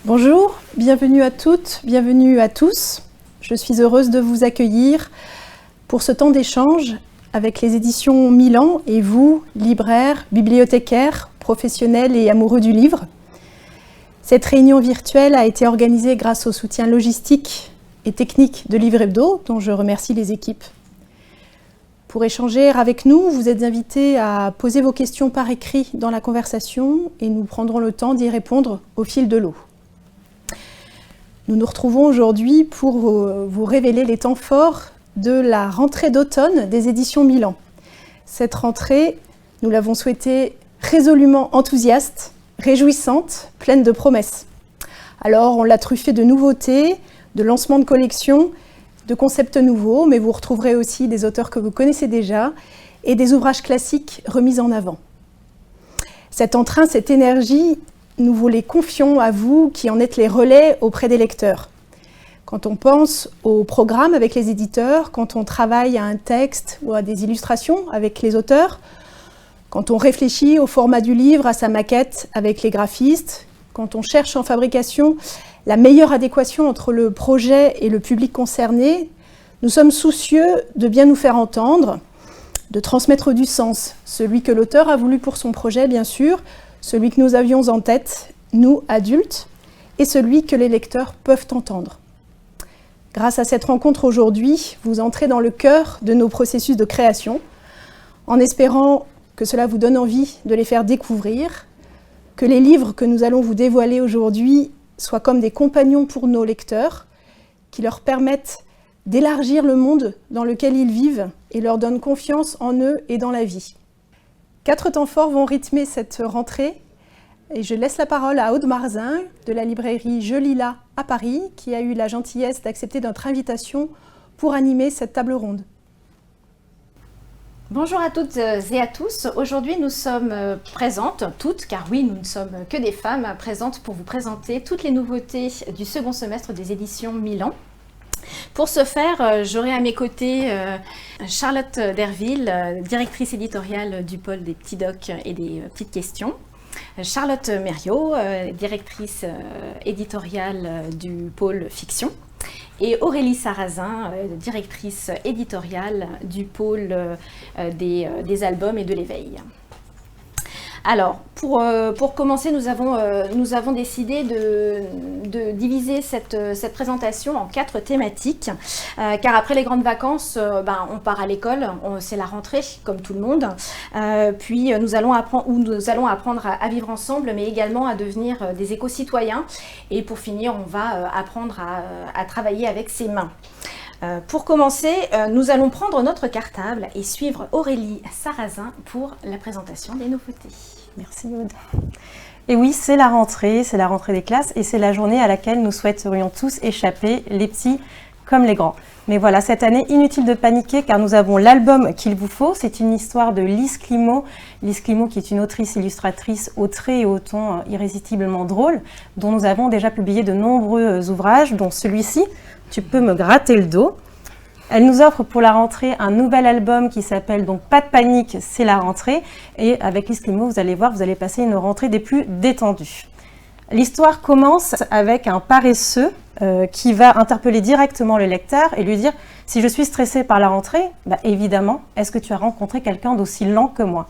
Bonjour, bienvenue à toutes, bienvenue à tous. Je suis heureuse de vous accueillir pour ce temps d'échange avec les éditions Milan et vous, libraires, bibliothécaires, professionnels et amoureux du livre. Cette réunion virtuelle a été organisée grâce au soutien logistique et technique de Livre Hebdo, dont je remercie les équipes. Pour échanger avec nous, vous êtes invités à poser vos questions par écrit dans la conversation et nous prendrons le temps d'y répondre au fil de l'eau. Nous nous retrouvons aujourd'hui pour vous révéler les temps forts de la rentrée d'automne des éditions Milan. Cette rentrée, nous l'avons souhaitée résolument enthousiaste, réjouissante, pleine de promesses. Alors, on l'a truffée de nouveautés, de lancements de collections, de concepts nouveaux, mais vous retrouverez aussi des auteurs que vous connaissez déjà et des ouvrages classiques remis en avant. Cet entrain, cette énergie, nous vous les confions à vous qui en êtes les relais auprès des lecteurs. Quand on pense au programme avec les éditeurs, quand on travaille à un texte ou à des illustrations avec les auteurs, quand on réfléchit au format du livre, à sa maquette avec les graphistes, quand on cherche en fabrication la meilleure adéquation entre le projet et le public concerné, nous sommes soucieux de bien nous faire entendre, de transmettre du sens, celui que l'auteur a voulu pour son projet, bien sûr, celui que nous avions en tête, nous, adultes, et celui que les lecteurs peuvent entendre. Grâce à cette rencontre aujourd'hui, vous entrez dans le cœur de nos processus de création, en espérant que cela vous donne envie de les faire découvrir, que les livres que nous allons vous dévoiler aujourd'hui soient comme des compagnons pour nos lecteurs, qui leur permettent d'élargir le monde dans lequel ils vivent et leur donnent confiance en eux et dans la vie. 4 temps forts vont rythmer cette rentrée et je laisse la parole à Aude Marzin de la librairie Je lis là à Paris qui a eu la gentillesse d'accepter notre invitation pour animer cette table ronde. Bonjour à toutes et à tous. Aujourd'hui, nous sommes présentes, toutes, car oui, nous ne sommes que des femmes, présentes pour vous présenter toutes les nouveautés du second semestre des éditions Milan. Pour ce faire, j'aurai à mes côtés Charlotte Derville, directrice éditoriale du pôle des petits docs et des petites questions. Charlotte Mériot, directrice éditoriale du pôle fiction. Et Aurélie Sarrazin, directrice éditoriale du pôle des albums et de l'éveil. Alors, pour commencer, nous avons décidé de diviser cette présentation en 4 thématiques, car après les grandes vacances, on part à l'école, c'est la rentrée, comme tout le monde, puis nous allons apprendre à vivre ensemble, mais également à devenir des éco-citoyens, et pour finir, on va apprendre à travailler avec ses mains. Pour commencer, nous allons prendre notre cartable et suivre Aurélie Sarrazin pour la présentation des nouveautés. Merci Aude. Et oui, c'est la rentrée des classes et c'est la journée à laquelle nous souhaiterions tous échapper, les petits comme les grands. Mais voilà, cette année, inutile de paniquer car nous avons l'album qu'il vous faut. C'est une histoire de Lise Climo. Lise Climo qui est une autrice illustratrice au trait et au ton irrésistiblement drôle, dont nous avons déjà publié de nombreux ouvrages, dont celui-ci. Tu peux me gratter le dos. Elle nous offre pour la rentrée un nouvel album qui s'appelle donc Pas de panique, c'est la rentrée. Et avec Lise Climo, vous allez voir, vous allez passer une rentrée des plus détendues. L'histoire commence avec un paresseux qui va interpeller directement le lecteur et lui dire « Si je suis stressé par la rentrée, évidemment, est-ce que tu as rencontré quelqu'un d'aussi lent que moi ?»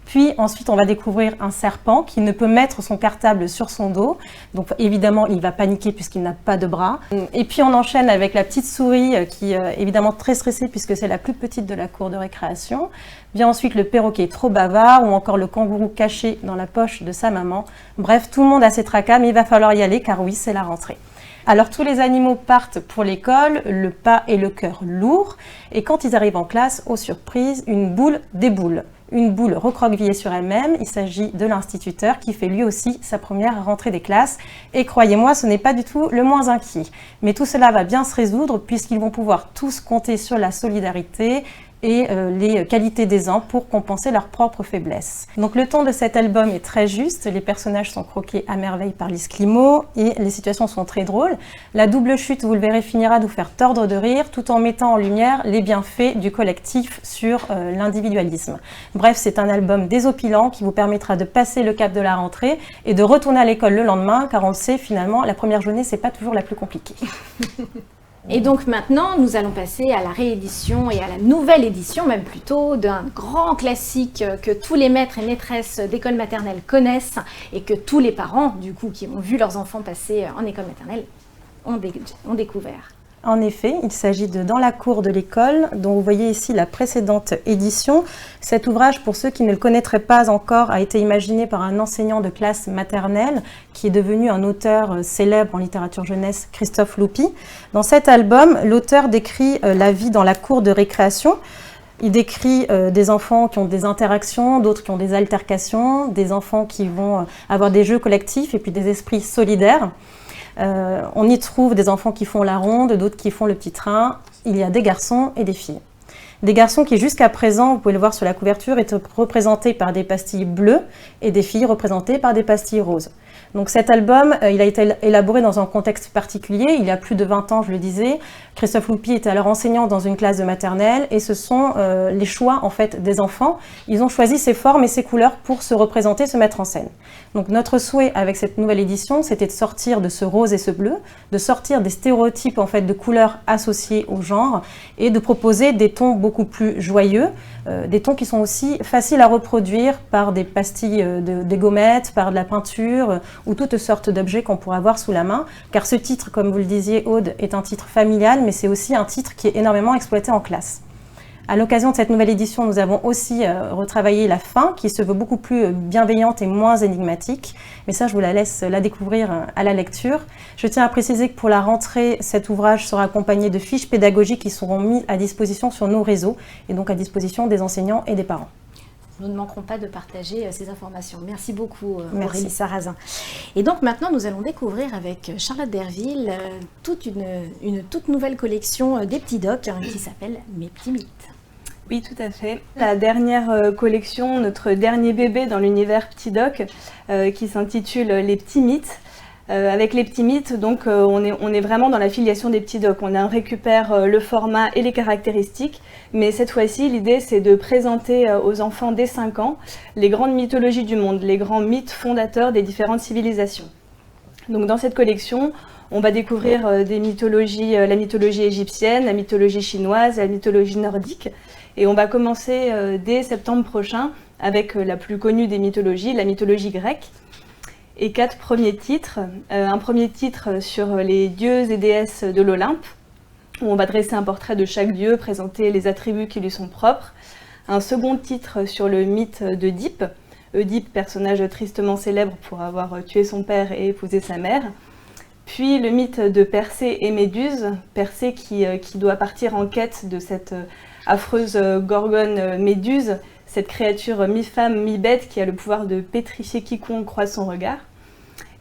Puis ensuite, on va découvrir un serpent qui ne peut mettre son cartable sur son dos. Donc évidemment, il va paniquer puisqu'il n'a pas de bras. Et puis on enchaîne avec la petite souris qui est évidemment très stressée puisque c'est la plus petite de la cour de récréation. Bien ensuite, le perroquet trop bavard ou encore le kangourou caché dans la poche de sa maman. Bref, tout le monde a ses tracas, mais il va falloir y aller car oui, c'est la rentrée. Alors tous les animaux partent pour l'école, le pas et le cœur lourds. Et quand ils arrivent en classe, aux surprises, une boule déboule. Une boule recroquevillée sur elle-même, il s'agit de l'instituteur qui fait lui aussi sa première rentrée des classes. Et croyez-moi, ce n'est pas du tout le moins inquiet. Mais tout cela va bien se résoudre puisqu'ils vont pouvoir tous compter sur la solidarité et les qualités des uns pour compenser leurs propres faiblesses. Donc le ton de cet album est très juste, les personnages sont croqués à merveille par Lise Climo et les situations sont très drôles. La double chute, vous le verrez, finira de vous faire tordre de rire tout en mettant en lumière les bienfaits du collectif sur l'individualisme. Bref, c'est un album désopilant qui vous permettra de passer le cap de la rentrée et de retourner à l'école le lendemain, car on le sait, finalement, la première journée, c'est pas toujours la plus compliquée. Et donc maintenant, nous allons passer à la réédition et à la nouvelle édition, même plutôt, d'un grand classique que tous les maîtres et maîtresses d'école maternelle connaissent et que tous les parents, du coup, qui ont vu leurs enfants passer en école maternelle, ont découvert. En effet, il s'agit de Dans la cour de l'école, dont vous voyez ici la précédente édition. Cet ouvrage, pour ceux qui ne le connaîtraient pas encore, a été imaginé par un enseignant de classe maternelle qui est devenu un auteur célèbre en littérature jeunesse, Christophe Loupi. Dans cet album, l'auteur décrit la vie dans la cour de récréation. Il décrit des enfants qui ont des interactions, d'autres qui ont des altercations, des enfants qui vont avoir des jeux collectifs et puis des esprits solidaires. On y trouve des enfants qui font la ronde, d'autres qui font le petit train. Il y a des garçons et des filles. Des garçons qui jusqu'à présent, vous pouvez le voir sur la couverture, étaient représentés par des pastilles bleues et des filles représentées par des pastilles roses. Donc cet album, il a été élaboré dans un contexte particulier. Il y a plus de 20 ans, je le disais. Christophe Loupi était alors enseignant dans une classe de maternelle et ce sont les choix en fait des enfants. Ils ont choisi ces formes et ces couleurs pour se représenter, se mettre en scène. Donc notre souhait avec cette nouvelle édition, c'était de sortir de ce rose et ce bleu, de sortir des stéréotypes en fait de couleurs associées au genre et de proposer des tons beaucoup plus joyeux, des tons qui sont aussi faciles à reproduire par des pastilles, des gommettes, par de la peinture ou toutes sortes d'objets qu'on pourra avoir sous la main, car ce titre, comme vous le disiez Aude, est un titre familial, mais c'est aussi un titre qui est énormément exploité en classe. À l'occasion de cette nouvelle édition, nous avons aussi retravaillé la fin, qui se veut beaucoup plus bienveillante et moins énigmatique, mais ça je vous la laisse la découvrir à la lecture. Je tiens à préciser que pour la rentrée, cet ouvrage sera accompagné de fiches pédagogiques qui seront mises à disposition sur nos réseaux, et donc à disposition des enseignants et des parents. Nous ne manquerons pas de partager ces informations. Merci beaucoup, Merci. Aurélie Sarrazin. Et donc maintenant, nous allons découvrir avec Charlotte Derville une toute nouvelle collection des petits docs qui s'appelle Mes petits mythes. Oui, tout à fait. La dernière collection, notre dernier bébé dans l'univers Petit Doc, qui s'intitule Les petits mythes. Avec les petits mythes, donc, on est vraiment dans la filiation des petits docs. On récupère le format et les caractéristiques, mais cette fois-ci, l'idée, c'est de présenter aux enfants dès 5 ans les grandes mythologies du monde, les grands mythes fondateurs des différentes civilisations. Donc, dans cette collection, on va découvrir des mythologies, la mythologie égyptienne, la mythologie chinoise, la mythologie nordique. Et on va commencer dès septembre prochain avec la plus connue des mythologies, la mythologie grecque. Et 4 premiers titres. Un premier titre sur les dieux et déesses de l'Olympe, où on va dresser un portrait de chaque dieu, présenter les attributs qui lui sont propres. Un second titre sur le mythe d'Œdipe. Œdipe, personnage tristement célèbre pour avoir tué son père et épousé sa mère. Puis le mythe de Persée et Méduse, Persée qui doit partir en quête de cette affreuse gorgone Méduse, cette créature mi-femme, mi-bête qui a le pouvoir de pétrifier quiconque croise son regard.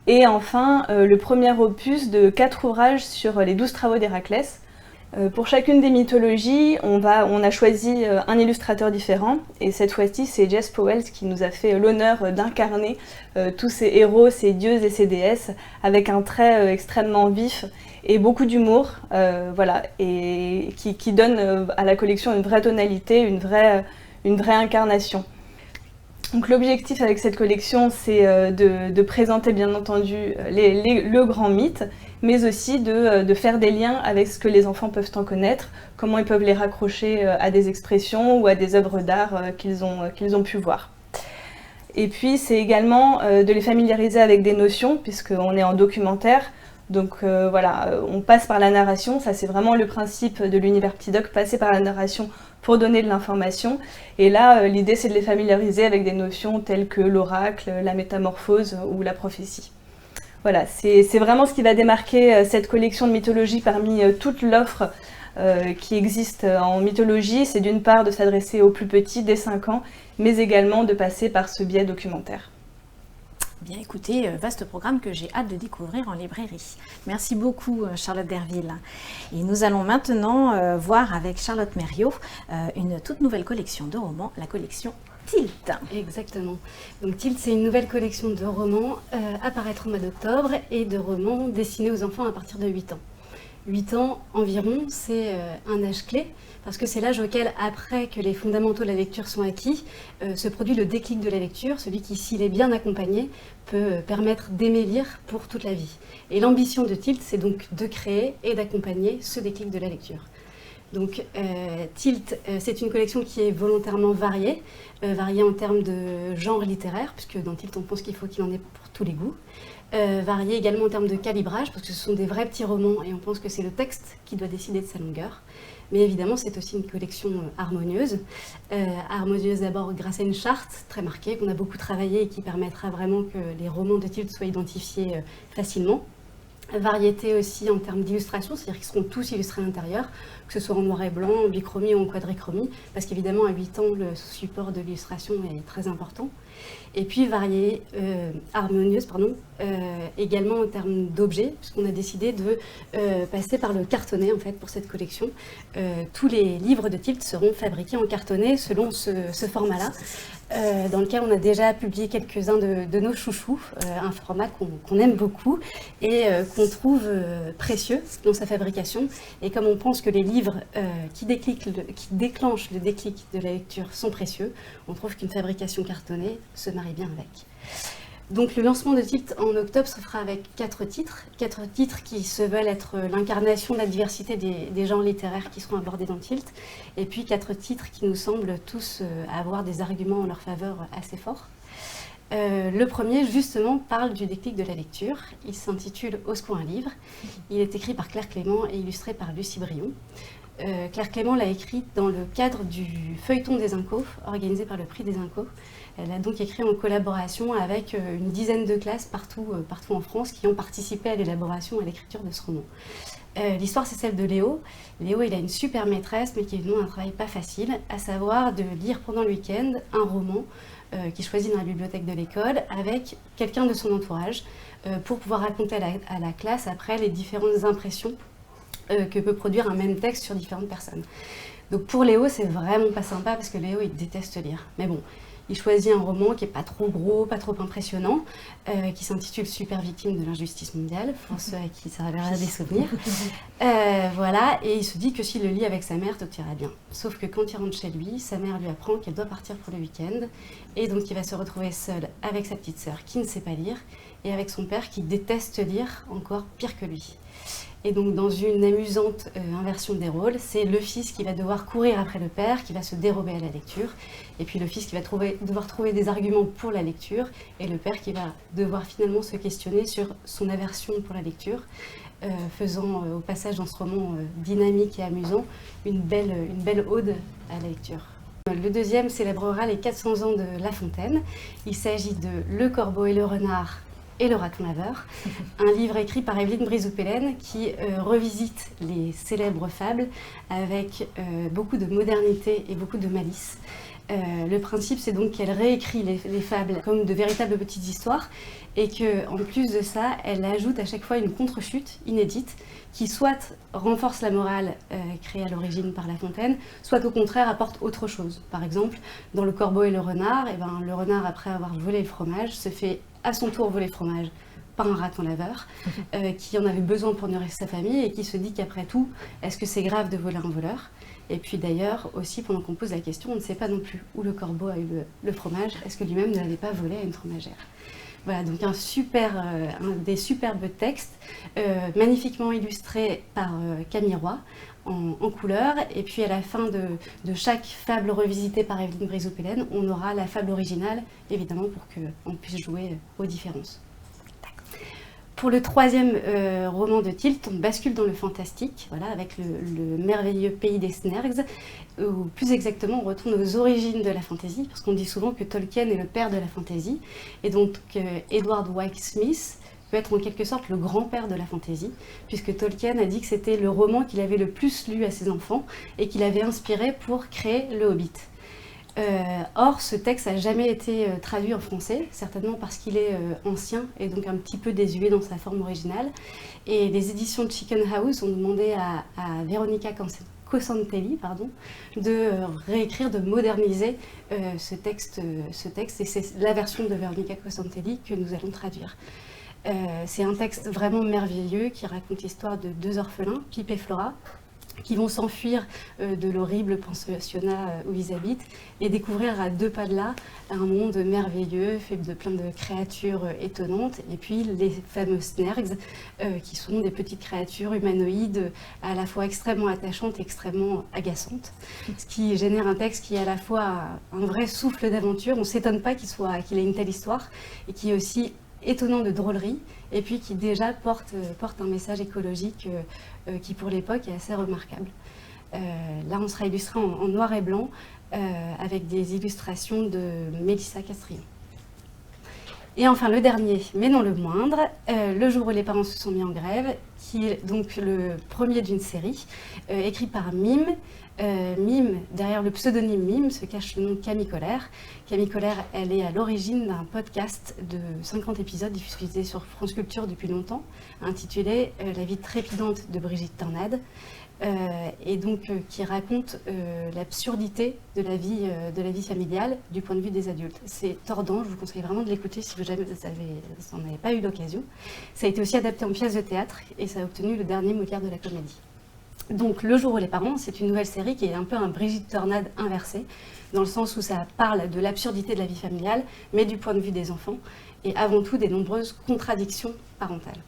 Et enfin, le premier opus de 4 ouvrages sur les 12 travaux d'Héraclès. Pour chacune des mythologies, on a choisi un illustrateur différent. Et cette fois-ci, c'est Jess Powell qui nous a fait l'honneur d'incarner tous ces héros, ces dieux et ces déesses avec un trait extrêmement vif et beaucoup d'humour, voilà, et qui donne à la collection une vraie tonalité, une vraie incarnation. Donc l'objectif avec cette collection, c'est de présenter bien entendu le grand mythe, mais aussi de faire des liens avec ce que les enfants peuvent en connaître, comment ils peuvent les raccrocher à des expressions ou à des œuvres d'art qu'ils ont pu voir. Et puis c'est également de les familiariser avec des notions, puisqu'on est en documentaire. Donc voilà, on passe par la narration, ça c'est vraiment le principe de l'univers Petit Doc, passer par la narration pour donner de l'information. Et là, l'idée c'est de les familiariser avec des notions telles que l'oracle, la métamorphose ou la prophétie. Voilà, c'est vraiment ce qui va démarquer cette collection de mythologie parmi toute l'offre qui existe en mythologie. C'est d'une part de s'adresser aux plus petits dès 5 ans, mais également de passer par ce biais documentaire. Bien écoutez, vaste programme que j'ai hâte de découvrir en librairie. Merci beaucoup Charlotte Derville. Et nous allons maintenant voir avec Charlotte Mériot une toute nouvelle collection de romans, la collection Tilt. Exactement. Donc Tilt, c'est une nouvelle collection de romans à paraître au mois d'octobre et de romans destinés aux enfants à partir de 8 ans. 8 ans environ, c'est un âge clé parce que c'est l'âge auquel, après que les fondamentaux de la lecture sont acquis, se produit le déclic de la lecture. Celui qui, s'il est bien accompagné, peut permettre d'aimer lire pour toute la vie. Et l'ambition de Tilt, c'est donc de créer et d'accompagner ce déclic de la lecture. Donc Tilt, c'est une collection qui est volontairement variée en termes de genre littéraire, puisque dans Tilt, on pense qu'il faut qu'il en ait pour tous les goûts. Variée également en termes de calibrage, parce que ce sont des vrais petits romans et on pense que c'est le texte qui doit décider de sa longueur. Mais évidemment, c'est aussi une collection harmonieuse. Harmonieuse d'abord grâce à une charte très marquée qu'on a beaucoup travaillée et qui permettra vraiment que les romans de Tilt soient identifiés facilement. Variété aussi en termes d'illustration, c'est-à-dire qu'ils seront tous illustrés à l'intérieur, que ce soit en noir et blanc, en bichromie ou en quadrichromie, parce qu'évidemment à 8 ans, le support de l'illustration est très important. Et puis harmonieuse, également en termes d'objets, puisqu'on a décidé de passer par le cartonné en fait pour cette collection. Tous les livres de Tilt seront fabriqués en cartonné selon ce format-là, dans lequel on a déjà publié quelques-uns de nos chouchous, un format qu'on aime beaucoup et qu'on trouve précieux dans sa fabrication. Et comme on pense que les livres qui déclenchent le déclic de la lecture sont précieux, on trouve qu'une fabrication cartonnée se marie bien avec. Donc le lancement de Tilt en octobre se fera avec 4 titres qui se veulent être l'incarnation de la diversité des genres littéraires qui seront abordés dans Tilt, et puis 4 titres qui nous semblent tous avoir des arguments en leur faveur assez forts. Le premier, justement, parle du déclic de la lecture. Il s'intitule « Au secours un livre ». Il est écrit par Claire Clément et illustré par Lucie Brion. Claire Clément l'a écrit dans le cadre du feuilleton des Incos, organisé par le prix des Incos. Elle a donc écrit en collaboration avec une dizaine de classes partout en France qui ont participé à l'élaboration et à l'écriture de ce roman. L'histoire, c'est celle de Léo. Léo, il a une super maîtresse, mais qui lui demande un travail pas facile, à savoir de lire pendant le week-end un roman qu'il choisit dans la bibliothèque de l'école avec quelqu'un de son entourage pour pouvoir raconter à la classe après les différentes impressions que peut produire un même texte sur différentes personnes. Donc pour Léo, c'est vraiment pas sympa parce que Léo, il déteste lire. Mais bon, il choisit un roman qui n'est pas trop gros, pas trop impressionnant, qui s'intitule Super victime de l'injustice mondiale, pour ceux à qui ça rappellera des souvenirs. Voilà, et il se dit que s'il le lit avec sa mère, tout ira bien. Sauf que quand il rentre chez lui, sa mère lui apprend qu'elle doit partir pour le week-end, et donc il va se retrouver seul avec sa petite sœur qui ne sait pas lire, et avec son père qui déteste lire encore pire que lui. Et donc dans une amusante inversion des rôles, c'est le fils qui va devoir courir après le père, qui va se dérober à la lecture, et puis le fils qui va devoir trouver des arguments pour la lecture, et le père qui va devoir finalement se questionner sur son aversion pour la lecture, faisant au passage dans ce roman dynamique et amusant une belle ode à la lecture. Le deuxième célébrera les 400 ans de La Fontaine. Il s'agit de Le Corbeau et le Renard et le Raton Laveur, un livre écrit par Evelyne Brizoux-Pellène qui revisite les célèbres fables avec beaucoup de modernité et beaucoup de malice. Le principe, c'est donc qu'elle réécrit les fables comme de véritables petites histoires et qu'en plus de ça, elle ajoute à chaque fois une contre-chute inédite qui soit renforce la morale créée à l'origine par La Fontaine, soit au contraire apporte autre chose. Par exemple, dans Le Corbeau et le Renard, le renard, après avoir volé le fromage, se fait à son tour voler le fromage par un raton laveur qui en avait besoin pour nourrir sa famille et qui se dit qu'après tout, est-ce que c'est grave de voler un voleur ? Et puis d'ailleurs, aussi, pendant qu'on pose la question, on ne sait pas non plus où le corbeau a eu le fromage. Est-ce que lui-même ne l'avait pas volé à une fromagère ? Voilà, donc un des superbes textes, magnifiquement illustrés par Camille Roy, en couleur. Et puis à la fin de chaque fable revisitée par Evelyne Brizoux-Pellène, on aura la fable originale, évidemment, pour qu'on puisse jouer aux différences. Pour le troisième roman de Tilt, on bascule dans le fantastique, voilà, avec le merveilleux pays des Snergs, ou plus exactement, on retourne aux origines de la fantaisie, parce qu'on dit souvent que Tolkien est le père de la fantaisie, et donc Edward Wyche Smith peut être en quelque sorte le grand-père de la fantaisie, puisque Tolkien a dit que c'était le roman qu'il avait le plus lu à ses enfants, et qu'il avait inspiré pour créer Le Hobbit. Or, ce texte n'a jamais été traduit en français, certainement parce qu'il est ancien et donc un petit peu désuet dans sa forme originale. Et les éditions de Chicken House ont demandé à Veronica Cosantelli de réécrire, de moderniser ce texte, et c'est la version de Veronica Cosantelli que nous allons traduire. C'est un texte vraiment merveilleux qui raconte l'histoire de deux orphelins, Pip et Flora, qui vont s'enfuir de l'horrible pensionnat où ils habitent et découvrir à 2 pas de là un monde merveilleux fait de plein de créatures étonnantes, et puis les fameux Snergs qui sont des petites créatures humanoïdes à la fois extrêmement attachantes et extrêmement agaçantes, ce qui génère un texte qui est à la fois un vrai souffle d'aventure. On ne s'étonne pas qu'il ait une telle histoire, et qui est aussi étonnant de drôlerie, et puis qui déjà porte un message écologique qui pour l'époque est assez remarquable. Là on sera illustré en noir et blanc avec des illustrations de Mélissa Castrillon. Et enfin le dernier, mais non le moindre, Le jour où les parents se sont mis en grève, qui est donc le premier d'une série, écrit par Mime. Mime, derrière le pseudonyme Mime, se cache le nom de Camille Colère. Camille Colère, elle est à l'origine d'un podcast de 50 épisodes diffusé sur France Culture depuis longtemps, intitulé La vie trépidante de Brigitte Tornade, et donc qui raconte l'absurdité de la vie familiale du point de vue des adultes. C'est tordant, je vous conseille vraiment de l'écouter si vous n'en avez pas eu l'occasion. Ça a été aussi adapté en pièce de théâtre et ça a obtenu le dernier Molière de la comédie. Donc Le jour où les parents, c'est une nouvelle série qui est un peu un Brigitte Tornade inversé, dans le sens où ça parle de l'absurdité de la vie familiale, mais du point de vue des enfants, et avant tout des nombreuses contradictions parentales.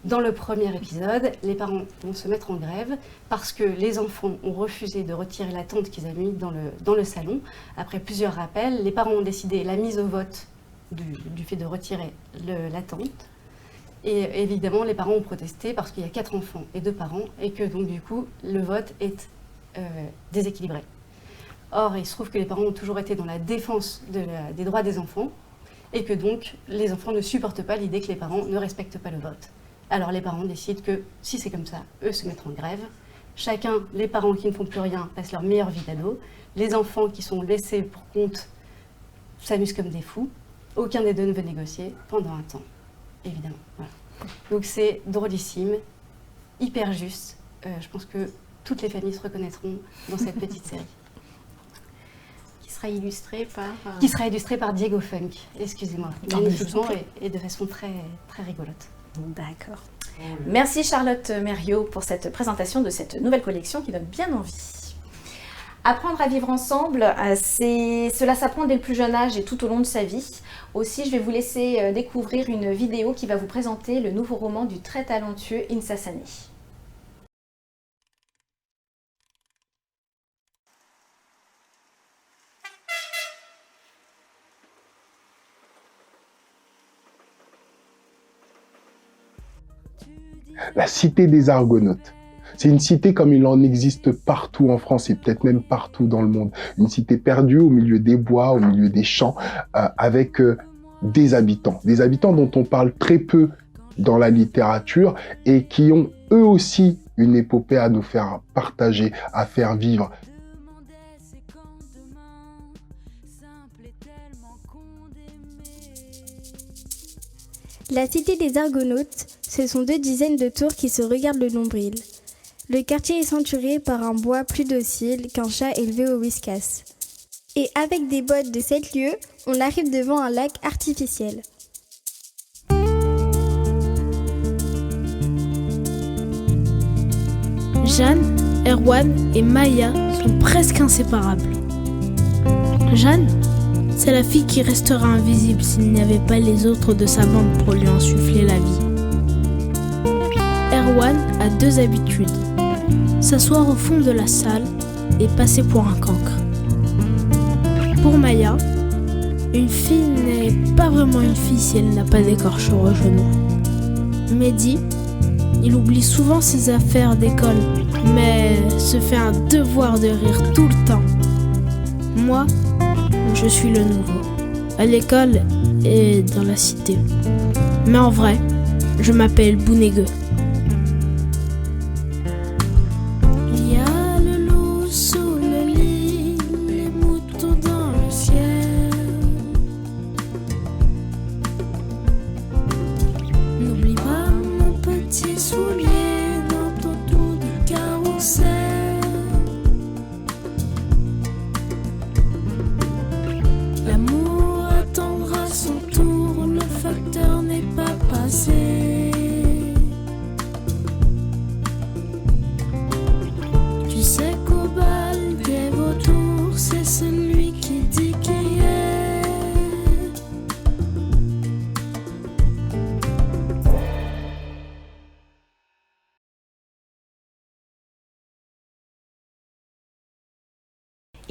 Dans le premier épisode, les parents vont se mettre en grève parce que les enfants ont refusé de retirer la tente qu'ils avaient mise dans le salon. Après plusieurs rappels, les parents ont décidé la mise au vote du fait de retirer la tente. Et évidemment, les parents ont protesté parce qu'il y a 4 enfants et 2 parents, et que donc du coup, le vote est déséquilibré. Or, il se trouve que les parents ont toujours été dans la défense des droits des enfants, et que donc les enfants ne supportent pas l'idée que les parents ne respectent pas le vote. Alors les parents décident que si c'est comme ça, eux se mettent en grève. Chacun, les parents qui ne font plus rien, passent leur meilleure vie d'ado. Les enfants qui sont laissés pour compte s'amusent comme des fous. Aucun des deux ne veut négocier pendant un temps, évidemment. Voilà. Donc c'est drôlissime, hyper juste. Je pense que toutes les familles se reconnaîtront dans cette petite série. Qui sera illustrée par... Qui sera illustrée par Diego Funk, excusez-moi. Magnifiquement et de façon très, très rigolote. D'accord. Merci Charlotte Mériot pour cette présentation de cette nouvelle collection qui donne bien envie. Apprendre à vivre ensemble, cela s'apprend dès le plus jeune âge et tout au long de sa vie. Aussi, je vais vous laisser découvrir une vidéo qui va vous présenter le nouveau roman du très talentueux Insa Sani. La cité des Argonautes. C'est une cité comme il en existe partout en France et peut-être même partout dans le monde. Une cité perdue au milieu des bois, au milieu des champs, avec des habitants dont on parle très peu dans la littérature et qui ont eux aussi une épopée à nous faire partager, à faire vivre. La cité des Argonautes, ce sont 2 dizaines de tours qui se regardent le nombril. Le quartier est ceinturé par un bois plus docile qu'un chat élevé au whiskas. Et avec des bottes de 7 lieues, on arrive devant un lac artificiel. Jeanne, Erwan et Maya sont presque inséparables. Jeanne, c'est la fille qui restera invisible s'il n'y avait pas les autres de sa bande pour lui insuffler la vie. Erwan a 2 habitudes. S'asseoir au fond de la salle et passer pour un cancre. Pour Maya, une fille n'est pas vraiment une fille si elle n'a pas d'écorchure au genou. Mehdi, il oublie souvent ses affaires d'école, mais se fait un devoir de rire tout le temps. Moi, je suis le nouveau, à l'école et dans la cité. Mais en vrai, je m'appelle Bounégueux. Il y a le loup sous le lit, les moutons dans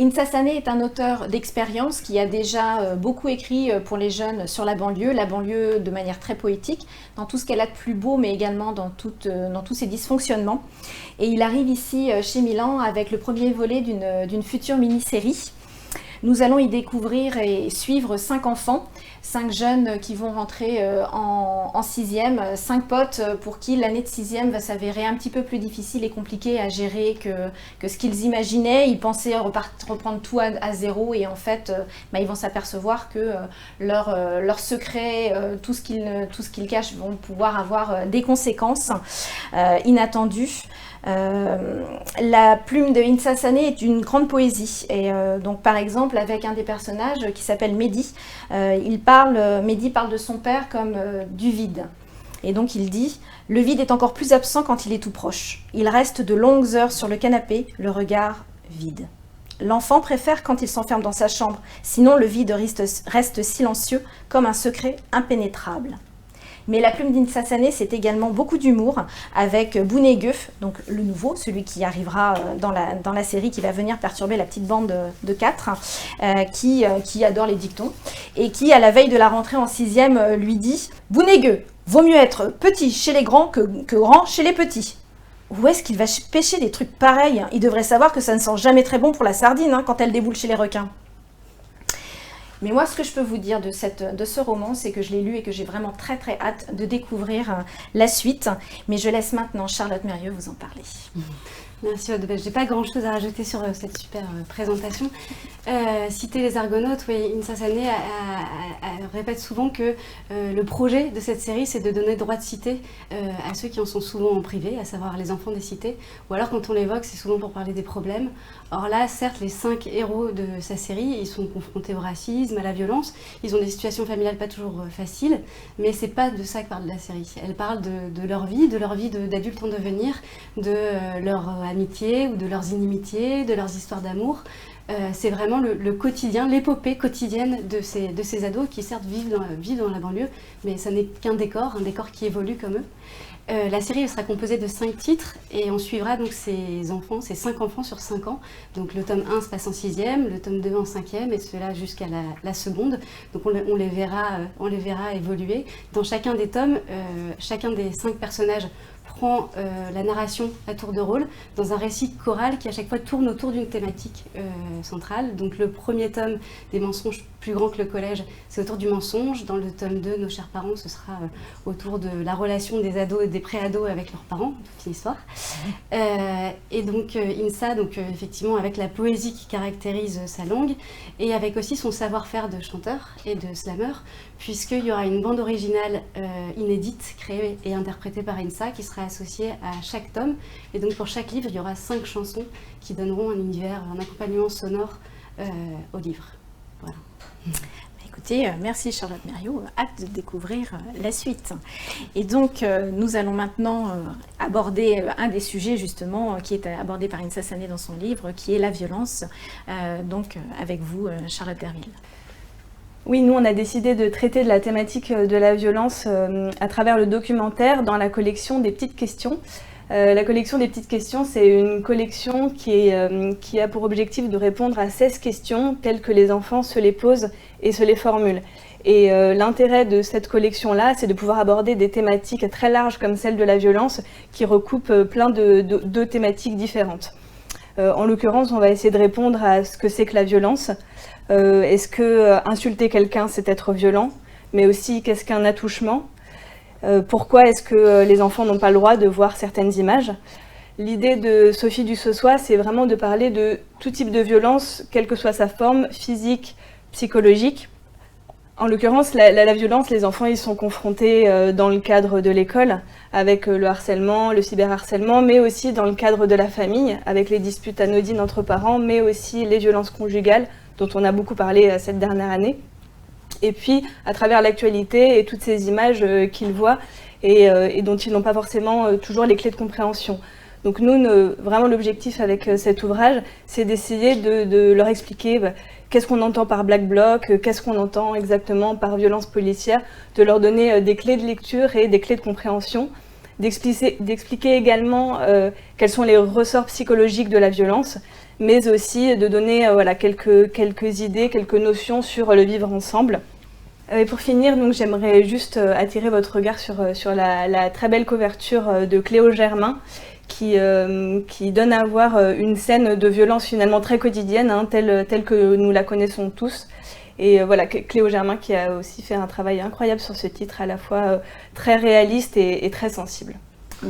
Insa Sané est un auteur d'expérience qui a déjà beaucoup écrit pour les jeunes sur la banlieue de manière très poétique, dans tout ce qu'elle a de plus beau, mais également dans tous ses dysfonctionnements. Et il arrive ici chez Milan avec le premier volet d'une future mini-série. Nous allons y découvrir et suivre 5 enfants, 5 jeunes qui vont rentrer en 6e, 5 potes pour qui l'année de 6e va s'avérer un petit peu plus difficile et compliquée à gérer que ce qu'ils imaginaient. Ils pensaient reprendre tout à zéro et en fait, ils vont s'apercevoir que leurs secrets, tout ce qu'ils cachent vont pouvoir avoir des conséquences inattendues. La plume de Insa Sané est une grande poésie et donc par exemple avec un des personnages qui s'appelle Mehdi, Mehdi parle de son père comme du vide et donc il dit « Le vide est encore plus absent quand il est tout proche. Il reste de longues heures sur le canapé, le regard vide. L'enfant préfère quand il s'enferme dans sa chambre, sinon le vide reste silencieux comme un secret impénétrable. » Mais la plume d'Insa Sané, c'est également beaucoup d'humour avec Bounegueuf, donc le nouveau, celui qui arrivera dans la série, qui va venir perturber la petite bande de 4, qui adore les dictons, et qui, à la veille de la rentrée en 6e, lui dit « Bounegueuf, vaut mieux être petit chez les grands que grand chez les petits. » Où est-ce qu'il va pêcher des trucs pareils? Il devrait savoir que ça ne sent jamais très bon pour la sardine quand elle déboule chez les requins. Mais moi, ce que je peux vous dire de ce roman, c'est que je l'ai lu et que j'ai vraiment très très hâte de découvrir la suite. Mais je laisse maintenant Charlotte Mérieux vous en parler. Merci Aude. Je n'ai pas grand chose à rajouter sur cette super présentation. Citer les Argonautes, oui, Insa Sané répète souvent que le projet de cette série, c'est de donner droit de cité à ceux qui en sont souvent en privé, à savoir les enfants des cités, ou alors quand on l'évoque, c'est souvent pour parler des problèmes. Or là, certes, les 5 héros de sa série, ils sont confrontés au racisme, à la violence, ils ont des situations familiales pas toujours faciles, mais c'est pas de ça que parle la série. Elle parle de leur vie d'adultes en devenir, de leur amitié ou de leurs inimitiés, de leurs histoires d'amour. C'est vraiment le quotidien, l'épopée quotidienne de ces ados qui certes vivent dans la banlieue, mais ça n'est qu'un décor, un décor qui évolue comme eux. La série sera composée de 5 titres et on suivra donc ces 5 enfants sur 5 ans. Donc le tome 1 se passe en 6e, le tome 2 en 5e et cela jusqu'à la seconde. Donc on les verra évoluer. Dans chacun des tomes, chacun des 5 personnages prend la narration à tour de rôle dans un récit choral qui à chaque fois tourne autour d'une thématique centrale. Donc le premier tome, des mensonges plus grands que le collège, c'est autour du mensonge. Dans le tome 2, nos chers parents, ce sera autour de la relation des ados et des pré-ados avec leurs parents, toute une histoire. Et donc Insa, effectivement avec la poésie qui caractérise sa langue et avec aussi son savoir-faire de chanteur et de slammer, puisqu'il y aura une bande originale inédite créée et interprétée par Insa qui sera associée à chaque tome. Et donc pour chaque livre, il y aura 5 chansons qui donneront un univers, un accompagnement sonore au livre. Voilà. Écoutez, merci Charlotte Mérieux, hâte de découvrir la suite. Et donc nous allons maintenant aborder un des sujets justement qui est abordé par Insa Sané dans son livre, qui est la violence. Donc avec vous, Charlotte Derville. Oui, nous on a décidé de traiter de la thématique de la violence à travers le documentaire dans la collection des petites questions. La collection des petites questions, c'est une collection qui a pour objectif de répondre à 16 questions telles que les enfants se les posent et se les formulent. Et l'intérêt de cette collection-là, c'est de pouvoir aborder des thématiques très larges comme celle de la violence qui recoupent plein de thématiques différentes. En l'occurrence, on va essayer de répondre à ce que c'est que la violence. Est-ce que insulter quelqu'un, c'est être violent? Mais aussi, qu'est-ce qu'un attouchement? Pourquoi est-ce que les enfants n'ont pas le droit de voir certaines images? L'idée de Sophie Dussossois, c'est vraiment de parler de tout type de violence, quelle que soit sa forme, physique, psychologique. En l'occurrence, la violence, les enfants ils sont confrontés dans le cadre de l'école, avec le harcèlement, le cyberharcèlement, mais aussi dans le cadre de la famille, avec les disputes anodines entre parents, mais aussi les violences conjugales, dont on a beaucoup parlé cette dernière année. Et puis, à travers l'actualité et toutes ces images qu'ils voient et dont ils n'ont pas forcément toujours les clés de compréhension. Donc nous, vraiment l'objectif avec cet ouvrage, c'est d'essayer de leur expliquer qu'est-ce qu'on entend par Black Bloc, qu'est-ce qu'on entend exactement par violence policière, de leur donner des clés de lecture et des clés de compréhension, d'expliquer également quels sont les ressorts psychologiques de la violence, mais aussi de donner voilà, quelques idées, quelques notions sur le vivre ensemble. Et pour finir, donc, j'aimerais juste attirer votre regard sur la très belle couverture de Cléo Germain, qui donne à voir une scène de violence finalement très quotidienne, hein, telle que nous la connaissons tous. Et voilà, Cléo Germain qui a aussi fait un travail incroyable sur ce titre, à la fois très réaliste et très sensible.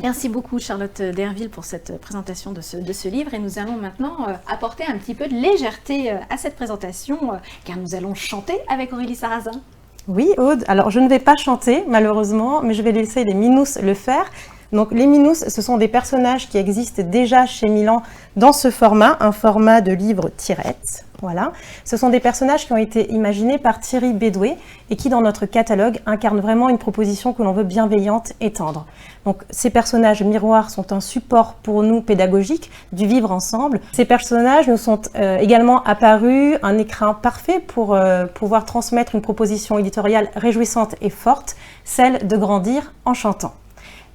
Merci beaucoup Charlotte Derville pour cette présentation de ce livre, et nous allons maintenant apporter un petit peu de légèreté à cette présentation, car nous allons chanter avec Aurélie Sarrazin. Oui, Aude, alors je ne vais pas chanter malheureusement, mais je vais laisser les Minous le faire. Donc les Minous, ce sont des personnages qui existent déjà chez Milan dans ce format, un format de livre tirette. Voilà. Ce sont des personnages qui ont été imaginés par Thierry Bédoué et qui, dans notre catalogue, incarnent vraiment une proposition que l'on veut bienveillante et tendre. Donc, ces personnages miroirs sont un support pour nous pédagogique du vivre ensemble. Ces personnages nous sont également apparus un écrin parfait pour pouvoir transmettre une proposition éditoriale réjouissante et forte, celle de grandir en chantant.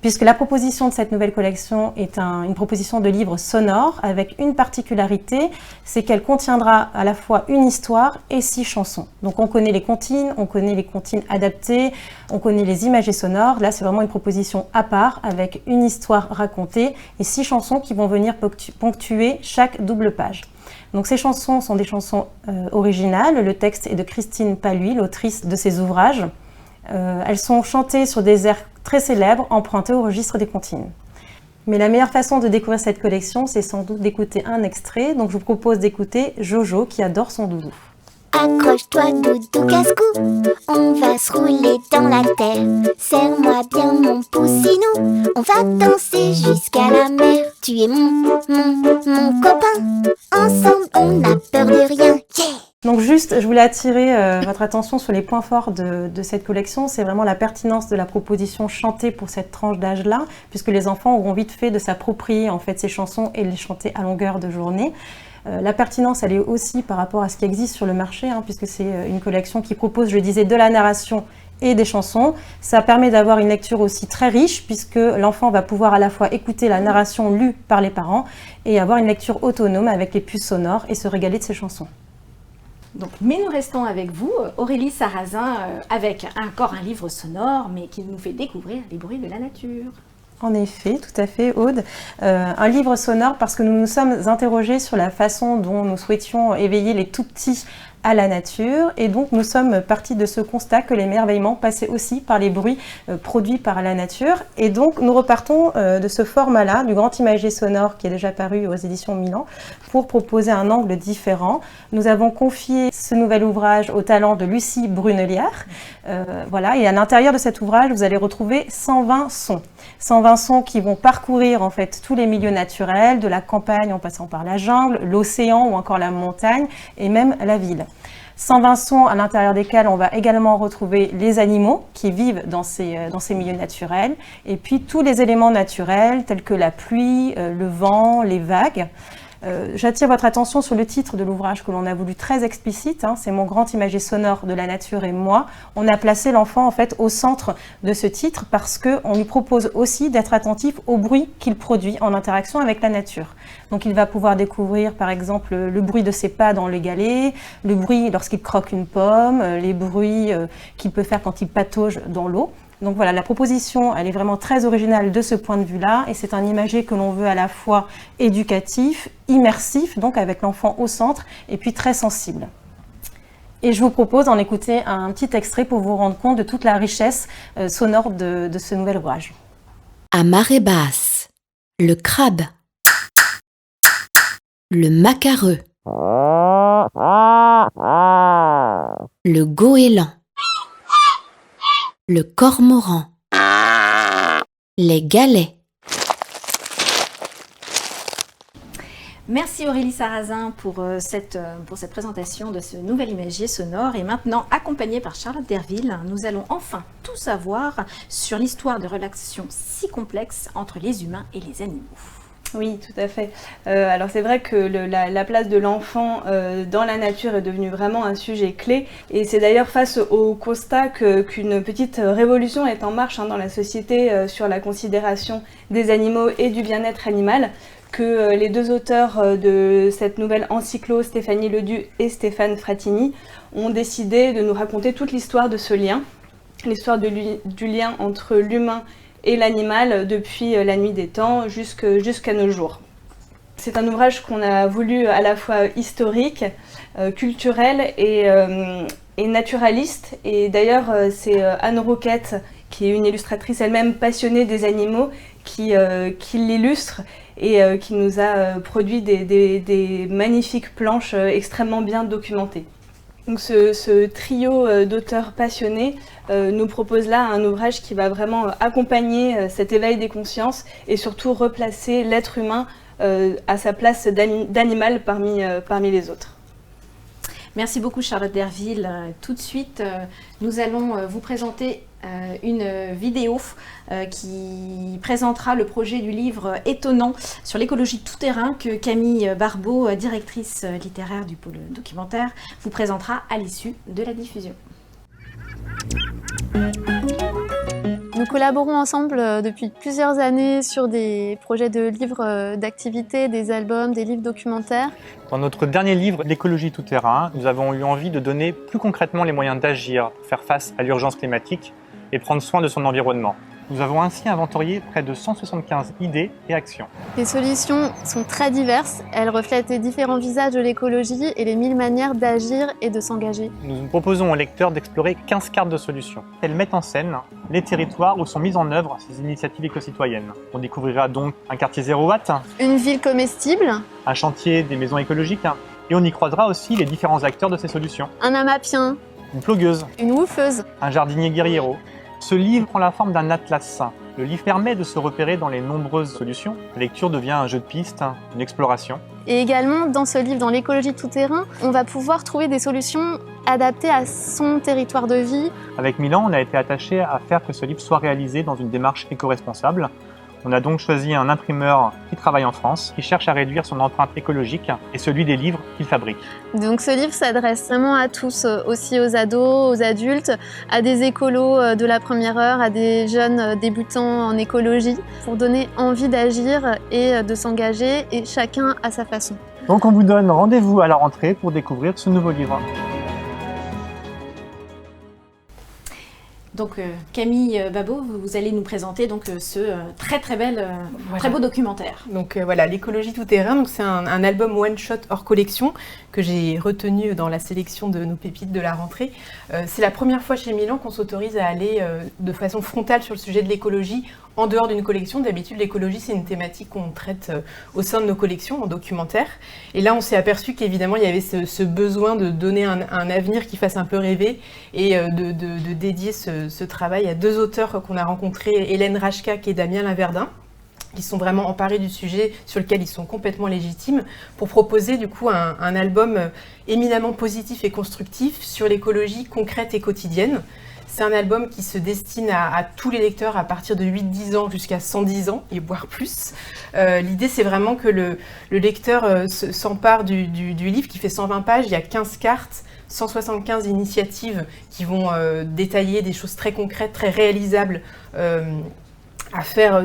Puisque la proposition de cette nouvelle collection est une proposition de livre sonore avec une particularité, c'est qu'elle contiendra à la fois une histoire et 6 chansons. Donc on connaît les comptines, on connaît les comptines adaptées, on connaît les imagés sonores. Là, c'est vraiment une proposition à part avec une histoire racontée et 6 chansons qui vont venir ponctuer chaque double page. Donc ces chansons sont des chansons originales. Le texte est de Christine Paluy, l'autrice de ces ouvrages. Elles sont chantées sur des airs très célèbres, empruntés au registre des comptines. Mais la meilleure façon de découvrir cette collection, c'est sans doute d'écouter un extrait. Donc je vous propose d'écouter Jojo qui adore son doudou. Accroche-toi doudou casse-cou, on va se rouler dans la terre. Serre-moi bien mon poussinou, on va danser jusqu'à la mer. Tu es mon copain, ensemble on n'a peur de rien, yeah. Donc juste, je voulais attirer votre attention sur les points forts de cette collection. C'est vraiment la pertinence de la proposition chantée pour cette tranche d'âge-là, puisque les enfants auront vite fait de s'approprier en fait ces chansons et de les chanter à longueur de journée. La pertinence, elle est aussi par rapport à ce qui existe sur le marché, hein, puisque c'est une collection qui propose, je le disais, de la narration et des chansons. Ça permet d'avoir une lecture aussi très riche, puisque l'enfant va pouvoir à la fois écouter la narration lue par les parents et avoir une lecture autonome avec les puces sonores et se régaler de ces chansons. Donc, mais nous restons avec vous, Aurélie Sarrazin, avec encore un livre sonore, mais qui nous fait découvrir les bruits de la nature. En effet, tout à fait, Aude. Un livre sonore parce que nous nous sommes interrogés sur la façon dont nous souhaitions éveiller les tout-petits à la nature, et donc nous sommes partis de ce constat que l'émerveillement passait aussi par les bruits produits par la nature, et donc nous repartons de ce format-là, du grand imagier sonore qui est déjà paru aux éditions Milan, pour proposer un angle différent. Nous avons confié ce nouvel ouvrage au talent de Lucie Brunelière, voilà, et à l'intérieur de cet ouvrage, vous allez retrouver 120 sons. 120 sons qui vont parcourir en fait tous les milieux naturels, de la campagne en passant par la jungle, l'océan ou encore la montagne, et même la ville. 120 sons à l'intérieur desquels on va également retrouver les animaux qui vivent dans ces milieux naturels, et puis tous les éléments naturels tels que la pluie, le vent, les vagues. J'attire votre attention sur le titre de l'ouvrage que l'on a voulu très explicite, hein, c'est Mon grand imagier sonore de la nature et moi. On a placé l'enfant en fait au centre de ce titre parce qu'on lui propose aussi d'être attentif au bruit qu'il produit en interaction avec la nature. Donc il va pouvoir découvrir par exemple le bruit de ses pas dans les galets, le bruit lorsqu'il croque une pomme, les bruits qu'il peut faire quand il patauge dans l'eau. Donc voilà, la proposition, elle est vraiment très originale de ce point de vue-là, et c'est un imagier que l'on veut à la fois éducatif, immersif, donc avec l'enfant au centre, et puis très sensible. Et je vous propose d'en écouter un petit extrait pour vous rendre compte de toute la richesse sonore de ce nouvel ouvrage. À marée basse, le crabe, le macareux, le goéland, le cormoran, les galets. Merci Aurélie Sarrazin pour cette présentation de ce nouvel imagier sonore. Et maintenant, accompagnée par Charlotte Derville, nous allons enfin tout savoir sur l'histoire de relations si complexes entre les humains et les animaux. Oui, tout à fait. Alors c'est vrai que la place de l'enfant dans la nature est devenue vraiment un sujet clé, et c'est d'ailleurs face au constat qu'une petite révolution est en marche dans la société sur la considération des animaux et du bien-être animal que les deux auteurs de cette nouvelle encyclo, Stéphanie Ledu et Stéphane Frattini, ont décidé de nous raconter toute l'histoire de ce lien, l'histoire du lien entre l'humain et l'animal depuis la nuit des temps jusqu'à nos jours. C'est un ouvrage qu'on a voulu à la fois historique, culturel et naturaliste. Et d'ailleurs, c'est Anne Roquette, qui est une illustratrice elle-même passionnée des animaux, qui l'illustre et qui nous a produit des magnifiques planches extrêmement bien documentées. Donc ce trio d'auteurs passionnés nous propose là un ouvrage qui va vraiment accompagner cet éveil des consciences et surtout replacer l'être humain à sa place d'animal parmi les autres. Merci beaucoup Charlotte Derville. Tout de suite, nous allons vous présenter une vidéo qui présentera le projet du livre étonnant sur l'écologie tout-terrain que Camille Barbeau, directrice littéraire du pôle documentaire, vous présentera à l'issue de la diffusion. Nous collaborons ensemble depuis plusieurs années sur des projets de livres d'activités, des albums, des livres documentaires. Dans notre dernier livre, L'écologie tout-terrain, nous avons eu envie de donner plus concrètement les moyens d'agir pour faire face à l'urgence climatique et prendre soin de son environnement. Nous avons ainsi inventorié près de 175 idées et actions. Les solutions sont très diverses, elles reflètent les différents visages de l'écologie et les 1000 manières d'agir et de s'engager. Nous proposons aux lecteurs d'explorer 15 cartes de solutions. Elles mettent en scène les territoires où sont mises en œuvre ces initiatives éco-citoyennes. On découvrira donc un quartier 0 watt, une ville comestible, un chantier des maisons écologiques, et on y croisera aussi les différents acteurs de ces solutions. un amapien, Une plogueuse, une woofeuse. un jardinier guerriero. Ce livre prend la forme d'un atlas. Le livre permet de se repérer dans les nombreuses solutions. La lecture devient un jeu de pistes, une exploration. Et également, dans ce livre, dans l'écologie tout-terrain, on va pouvoir trouver des solutions adaptées à son territoire de vie. Avec Milan, on a été attaché à faire que ce livre soit réalisé dans une démarche éco-responsable. On a donc choisi un imprimeur qui travaille en France, qui cherche à réduire son empreinte écologique et celui des livres qu'il fabrique. Donc ce livre s'adresse vraiment à tous, aussi aux ados, aux adultes, à des écolos de la première heure, à des jeunes débutants en écologie, pour donner envie d'agir et de s'engager, et chacun à sa façon. Donc on vous donne rendez-vous à la rentrée pour découvrir ce nouveau livre. Donc Camille Barbeau, vous allez nous présenter donc ce très beau documentaire. Donc voilà, l'écologie tout-terrain, donc c'est un album one-shot hors collection que j'ai retenu dans la sélection de nos pépites de la rentrée. C'est la première fois chez Milan qu'on s'autorise à aller de façon frontale sur le sujet de l'écologie en dehors d'une collection. D'habitude, l'écologie, c'est une thématique qu'on traite au sein de nos collections en documentaire. Et là, on s'est aperçu qu'évidemment, il y avait ce besoin de donner un avenir qui fasse un peu rêver et de dédier ce travail à deux auteurs qu'on a rencontrés, Hélène Rachkak et Damien Laverdin, qui sont vraiment emparés du sujet sur lequel ils sont complètement légitimes, pour proposer du coup un album éminemment positif et constructif sur l'écologie concrète et quotidienne. C'est un album qui se destine à tous les lecteurs à partir de 8-10 ans jusqu'à 110 ans, et voire plus. L'idée, c'est vraiment que le lecteur s'empare du livre qui fait 120 pages. Il y a 15 cartes, 175 initiatives qui vont détailler des choses très concrètes, très réalisables à faire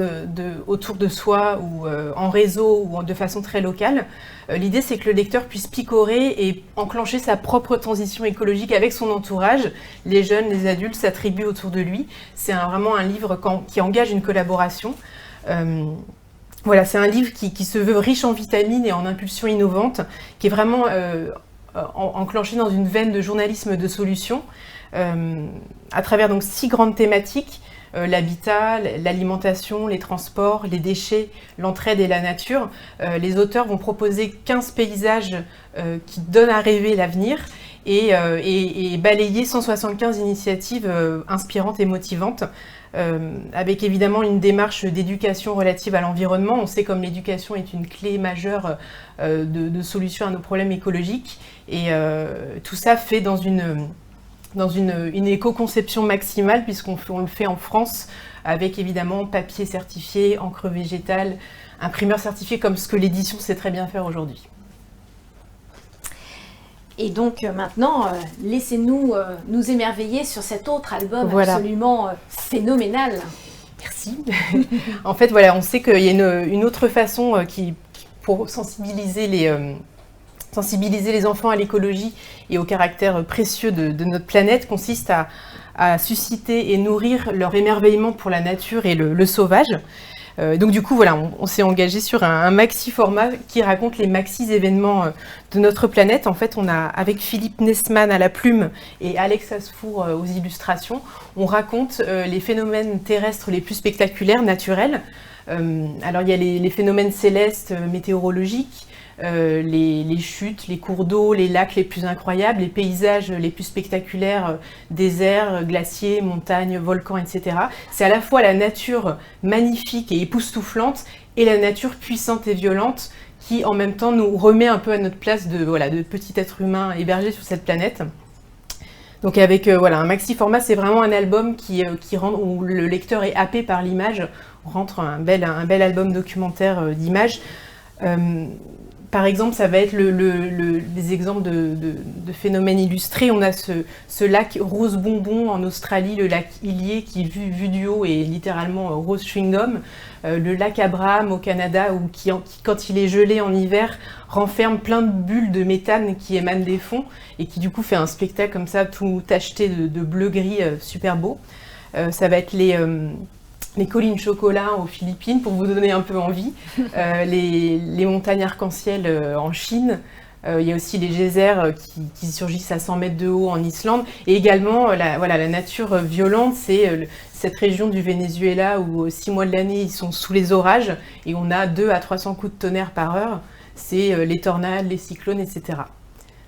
autour de soi ou en réseau ou de façon très locale. L'idée, c'est que le lecteur puisse picorer et enclencher sa propre transition écologique avec son entourage. Les jeunes, les adultes s'attribuent autour de lui. C'est vraiment un livre qui engage une collaboration. Voilà, c'est un livre qui se veut riche en vitamines et en impulsions innovantes, qui est vraiment enclenché dans une veine de journalisme de solutions, à travers donc 6 grandes thématiques. L'habitat, l'alimentation, les transports, les déchets, l'entraide et la nature. Les auteurs vont proposer 15 paysages qui donnent à rêver l'avenir et balayer 175 initiatives inspirantes et motivantes, avec évidemment une démarche d'éducation relative à l'environnement. On sait comme l'éducation est une clé majeure de solution à nos problèmes écologiques, et tout ça fait dans une éco-conception maximale, puisqu'on le fait en France avec évidemment papier certifié, encre végétale, imprimeur certifié, comme ce que l'édition sait très bien faire aujourd'hui. Et donc maintenant, laissez-nous nous émerveiller sur cet autre album absolument phénoménal. Merci. En fait, voilà, on sait qu'il y a une autre façon qui pour sensibiliser les enfants à l'écologie et au caractère précieux de notre planète consiste à susciter et nourrir leur émerveillement pour la nature et le sauvage. Donc du coup, voilà, on s'est engagé sur un maxi format qui raconte les maxi événements de notre planète. En fait, on a, avec Philippe Nessman à la plume et Alex Asfour aux illustrations, on raconte les phénomènes terrestres les plus spectaculaires, naturels. Alors il y a les phénomènes célestes, météorologiques, les chutes, les cours d'eau, les lacs les plus incroyables, les paysages les plus spectaculaires, déserts, glaciers, montagnes, volcans, etc. C'est à la fois la nature magnifique et époustouflante et la nature puissante et violente qui en même temps nous remet un peu à notre place de petit être humain hébergé sur cette planète. Donc avec un maxi format, c'est vraiment un album où le lecteur est happé par l'image, on rentre un bel album documentaire d'images. Par exemple, ça va être des exemples de phénomènes illustrés. On a ce lac rose bonbon en Australie, le lac Ilier qui, vu du haut, est littéralement rose chewing-gum. Le lac Abraham au Canada, qui, quand il est gelé en hiver, renferme plein de bulles de méthane qui émanent des fonds et qui, du coup, fait un spectacle comme ça, tout tacheté de bleu-gris, super beau. Ça va être les collines chocolat aux Philippines, pour vous donner un peu envie, les montagnes arc-en-ciel en Chine, il y a aussi les geysers qui surgissent à 100 mètres de haut en Islande, et également la nature violente, c'est cette région du Venezuela où 6 mois de l'année ils sont sous les orages, et on a 200 à 300 coups de tonnerre par heure, c'est les tornades, les cyclones, etc.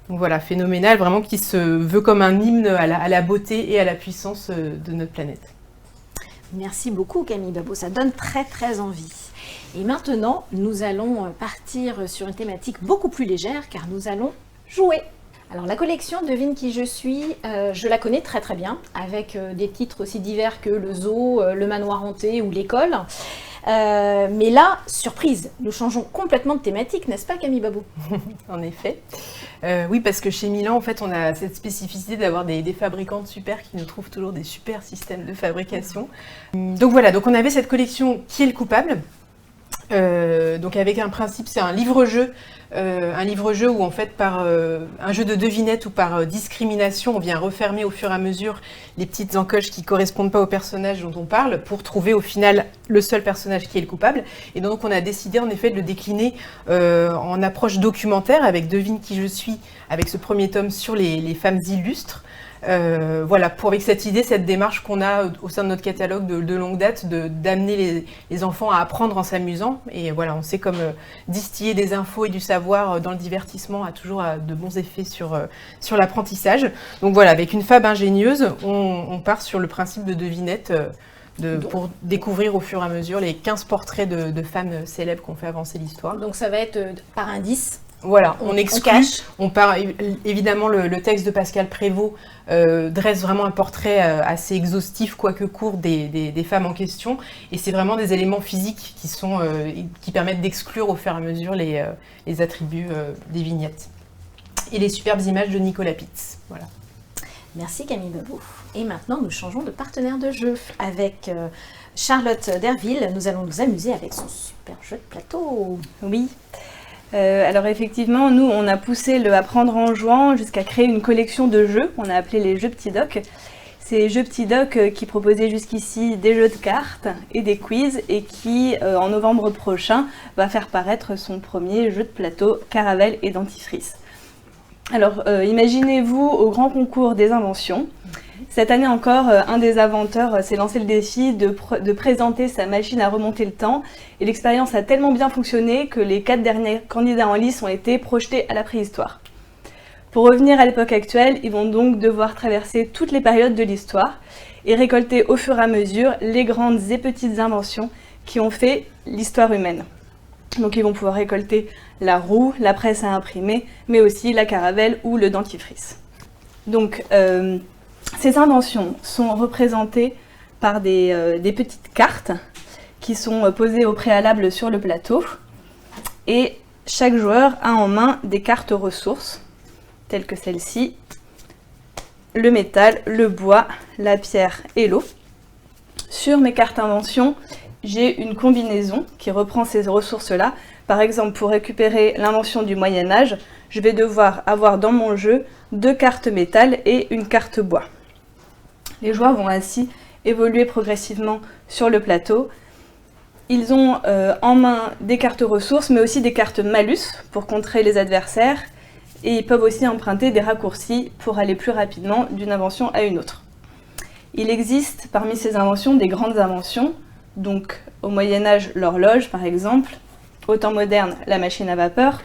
Donc voilà, phénoménal, vraiment qui se veut comme un hymne à la beauté et à la puissance de notre planète. Merci beaucoup Camille Babot, ça donne très très envie. Et maintenant, nous allons partir sur une thématique beaucoup plus légère car nous allons jouer. Alors la collection Devine qui je suis, je la connais très très bien, avec des titres aussi divers que le zoo, le manoir hanté ou l'école. Mais là, surprise, nous changeons complètement de thématique, n'est-ce pas Camille Babot? En effet. Oui, parce que chez Milan, en fait, on a cette spécificité d'avoir des fabricantes super qui nous trouvent toujours des super systèmes de fabrication. Donc voilà, donc on avait cette collection Qui est le coupable? Donc avec un principe, c'est un livre-jeu où en fait par un jeu de devinette ou par discrimination, on vient refermer au fur et à mesure les petites encoches qui ne correspondent pas au personnage dont on parle pour trouver au final le seul personnage qui est le coupable. Et donc on a décidé en effet de le décliner en approche documentaire avec Devine qui je suis, avec ce premier tome sur les femmes illustres. Voilà, avec cette idée, cette démarche qu'on a au sein de notre catalogue de longue date, d'amener les enfants à apprendre en s'amusant. Et voilà, on sait comme distiller des infos et du savoir dans le divertissement a toujours de bons effets sur l'apprentissage. Donc voilà, avec une fable ingénieuse, on part sur le principe de devinette pour découvrir au fur et à mesure les 15 portraits de femmes célèbres qu'on fait avancer l'histoire. Donc ça va être par indice. Voilà, on exclut, on part évidemment le texte de Pascal Prévost dresse vraiment un portrait assez exhaustif, quoique court, des femmes en question, et c'est vraiment des éléments physiques qui permettent d'exclure au fur et à mesure les attributs des vignettes. Et les superbes images de Nicolas Pitz. Voilà. Merci Camille Babot. Et maintenant, nous changeons de partenaire de jeu avec Charlotte Derville. Nous allons nous amuser avec son super jeu de plateau. Oui. Alors effectivement, nous, on a poussé le apprendre en jouant jusqu'à créer une collection de jeux, on a appelé les jeux Petit Doc. Ces jeux Petit Doc qui proposaient jusqu'ici des jeux de cartes et des quiz et qui, en novembre prochain, va faire paraître son premier jeu de plateau Caravelle et dentifrice. Alors imaginez-vous au grand concours des inventions. Cette année encore, un des inventeurs s'est lancé le défi de présenter sa machine à remonter le temps. Et l'expérience a tellement bien fonctionné que les 4 derniers candidats en lice ont été projetés à la préhistoire. Pour revenir à l'époque actuelle, ils vont donc devoir traverser toutes les périodes de l'histoire et récolter au fur et à mesure les grandes et petites inventions qui ont fait l'histoire humaine. Donc ils vont pouvoir récolter la roue, la presse à imprimer, mais aussi la caravelle ou le dentifrice. Donc ces inventions sont représentées par des petites cartes qui sont posées au préalable sur le plateau et chaque joueur a en main des cartes ressources telles que celle-ci, le métal, le bois, la pierre et l'eau. Sur mes cartes inventions, j'ai une combinaison qui reprend ces ressources-là. Par exemple, pour récupérer l'invention du Moyen-Âge, je vais devoir avoir dans mon jeu 2 cartes métal et une carte bois. Les joueurs vont ainsi évoluer progressivement sur le plateau. Ils ont en main des cartes ressources, mais aussi des cartes malus pour contrer les adversaires. Et ils peuvent aussi emprunter des raccourcis pour aller plus rapidement d'une invention à une autre. Il existe parmi ces inventions des grandes inventions, donc au Moyen-Âge l'horloge par exemple, au temps moderne la machine à vapeur,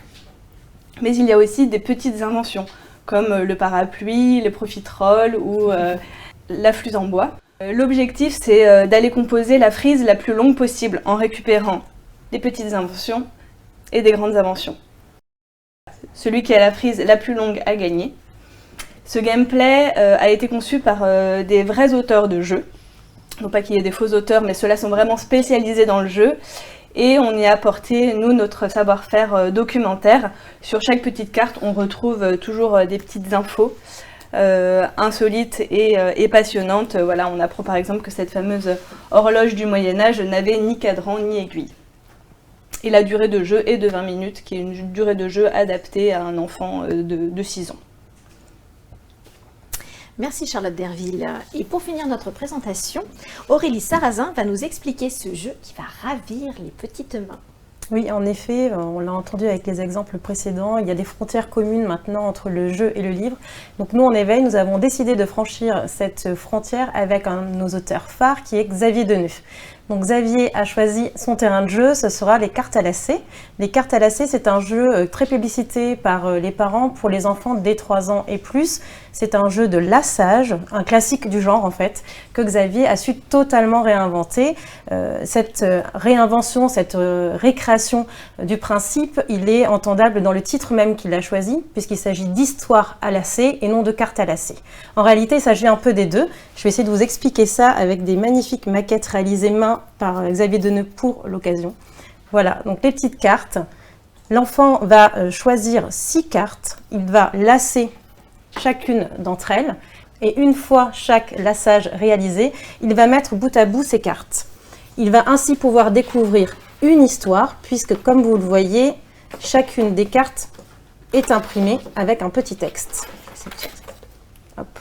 mais il y a aussi des petites inventions comme le parapluie, les profiteroles ou la flûte en bois. L'objectif c'est d'aller composer la frise la plus longue possible en récupérant des petites inventions et des grandes inventions. Celui qui a la frise la plus longue a gagné. Ce gameplay a été conçu par des vrais auteurs de jeux. Non pas qu'il y ait des faux auteurs, mais ceux-là sont vraiment spécialisés dans le jeu. Et on y a apporté, nous, notre savoir-faire documentaire. Sur chaque petite carte, on retrouve toujours des petites infos insolites et passionnantes. Voilà, on apprend par exemple que cette fameuse horloge du Moyen-Âge n'avait ni cadran ni aiguille. Et la durée de jeu est de 20 minutes, qui est une durée de jeu adaptée à un enfant de 6 ans. Merci Charlotte Derville. Et pour finir notre présentation, Aurélie Sarrazin va nous expliquer ce jeu qui va ravir les petites mains. Oui, en effet, on l'a entendu avec les exemples précédents, il y a des frontières communes maintenant entre le jeu et le livre. Donc nous, en Éveil, nous avons décidé de franchir cette frontière avec un de nos auteurs phares qui est Xavier Deneux. Donc Xavier a choisi son terrain de jeu, ce sera les cartes à lacets. Les cartes à lacets, c'est un jeu très publicité par les parents pour les enfants dès 3 ans et plus. C'est un jeu de lassage, un classique du genre en fait, que Xavier a su totalement réinventer. Cette réinvention, cette récréation du principe, il est entendable dans le titre même qu'il a choisi, puisqu'il s'agit d'histoire à lacets et non de cartes à lacets. En réalité, il s'agit un peu des deux. Je vais essayer de vous expliquer ça avec des magnifiques maquettes réalisées main par Xavier Deneux pour l'occasion. Voilà, donc les petites cartes. L'enfant va choisir 6 cartes. Il va lasser chacune d'entre elles. Et une fois chaque lassage réalisé, il va mettre bout à bout ces cartes. Il va ainsi pouvoir découvrir une histoire, puisque comme vous le voyez, chacune des cartes est imprimée avec un petit texte. Hop.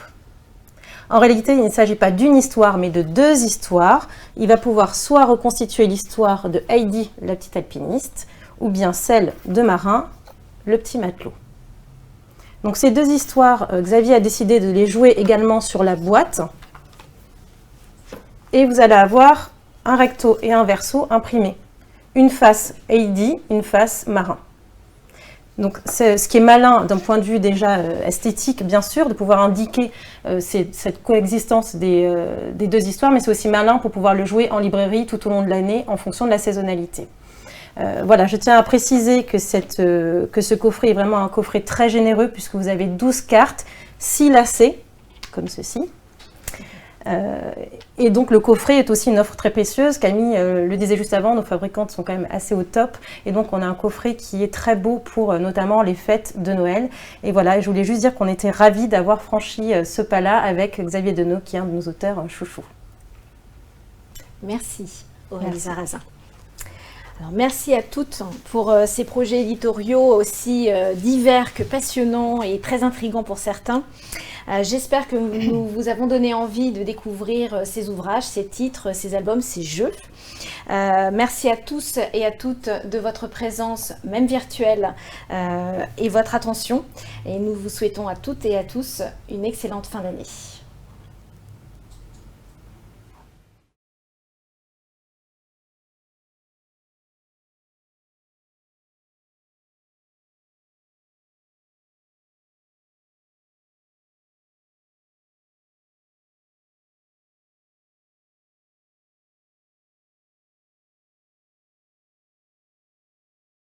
En réalité, il ne s'agit pas d'une histoire, mais de 2 histoires. Il va pouvoir soit reconstituer l'histoire de Heidi, la petite alpiniste, ou bien celle de Marin, le petit matelot. Donc ces 2 histoires, Xavier a décidé de les jouer également sur la boîte. Et vous allez avoir un recto et un verso imprimés. Une face Heidi, une face Marin. Donc ce qui est malin d'un point de vue déjà esthétique, bien sûr, de pouvoir indiquer cette coexistence des 2 histoires, mais c'est aussi malin pour pouvoir le jouer en librairie tout au long de l'année en fonction de la saisonnalité. Voilà, je tiens à préciser que ce coffret est vraiment un coffret très généreux puisque vous avez 12 cartes, 6 lacets, comme ceci. Et donc le coffret est aussi une offre très précieuse. Camille le disait juste avant, nos fabricantes sont quand même assez au top. Et donc on a un coffret qui est très beau pour notamment les fêtes de Noël. Et voilà, je voulais juste dire qu'on était ravis d'avoir franchi ce pas-là avec Xavier Deneux, qui est un de nos auteurs chouchous. Merci Aurélie Sarrazin. Alors, merci à toutes pour ces projets éditoriaux aussi divers que passionnants et très intrigants pour certains. J'espère que nous vous avons donné envie de découvrir ces ouvrages, ces titres, ces albums, ces jeux. Merci à tous et à toutes de votre présence, même virtuelle, et votre attention. Et nous vous souhaitons à toutes et à tous une excellente fin d'année.